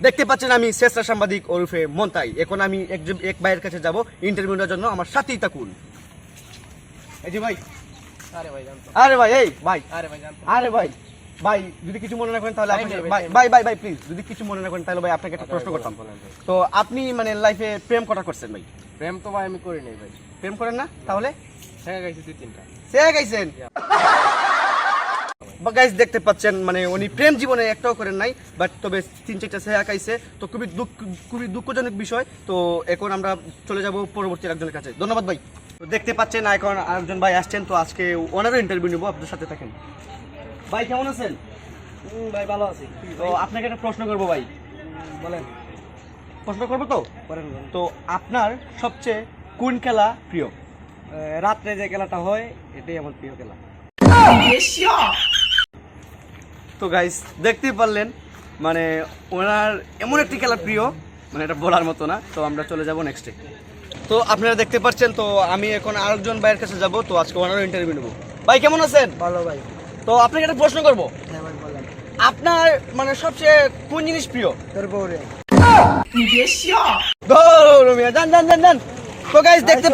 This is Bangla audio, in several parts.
দেখতে পাচ্ছেন আমি শ্রেষ্ঠ সাংবাদিক ওরফে মন্তাই। এখন আমি এক ভাইয়ের কাছে যাব ইন্টারভিউ নেওয়ার জন্য, আমার সাথেই থাকুন। এই যে ভাই, আরে ভাই, এই ভাই, আরে ভাই, ভাই যদি কিছু মনে না করেন তাহলে ভাই প্লিজ, যদি কিছু মনে না করেন তাহলে ভাই আপনাকে একটা প্রশ্ন করতাম। তো আপনি মানে লাইফে প্রেম কটা করছেন ভাই? প্রেম তো ভাই আমি করি নাই ভাই। প্রেম করেন না? তাহলে শেখা গাইছি 2-3টা। শেখা গাইছেন? গাইস দেখতে পাচ্ছেন মানে উনি প্রেম জীবনে একটাও করেন নাই, বাট তবে 3-4টা শেখা গাইছে। তো খুবই দুঃখজনক বিষয়। তো এখন আমরা চলে যাব পরবর্তী একজনের কাছে। ধন্যবাদ ভাই। তো দেখতে পাচ্ছেন এখন আরেকজন ভাই আসছেন, তো আজকে ওনারও ইন্টারভিউ নেবো, আপনার সাথে থাকেন। ভাই কেমন আছেন? ভাই ভালো আছি। তো আপনাকে একটা প্রশ্ন করবো ভাই। বলেন। প্রশ্ন করবো তো? করেন। তো আপনার সবচেয়ে কোন খেলা প্রিয়? রাত্রে যে খেলাটা হয় এটাই আমার প্রিয় খেলা। তো গাইস দেখতেই পারলেন মানে ওনার এমন একটি খেলা প্রিয়, মানে এটা বলার মতো না। তো আমরা চলে যাব নেক্সটে। তো আপনারা দেখতে পাচ্ছেন, তো আমি এখন আরেকজন ভাইয়ের কাছে যাব। তো আজকে ওনারও ইন্টারভিউ নেবো। ভাই কেমন আছেন? ভালো ভাই। তো আপনাকে একটা প্রশ্ন করবো, হ্যাঁ ভাই বলেন। আপনার মানে সবচেয়ে কোন জিনিস প্রিয়? তোর বউরে। জান। তো গাইস দেখতে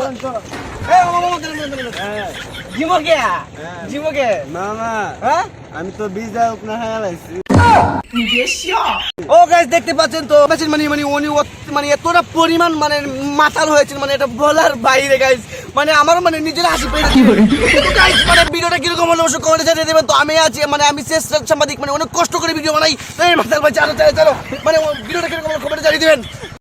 আমি তো বিজা উপনা হারাইছি। ও গাইস দেখতে পাচ্ছেন, তো মানে উনি মানে এতটা পরিমাণ মানে মাতাল হয়েছেন, মানে এটা বলার বাইরে গাইস। মানে আমার মানে নিজের হাসি পেয়ে গাইস। মানে ভিডিওটা কিরকম হলো অবশ্যই কমেন্টে জানিয়ে দেবেন। তো আমি আছি মানে আমি শ্রেষ্ঠ সাংবাদিক, মানে অনেক কষ্ট করে ভিডিও বানাই। এই মাতাল ভাই চলো মানে ভিডিওটা কিরকম হলো কমেন্টে জানিয়ে দিবেন।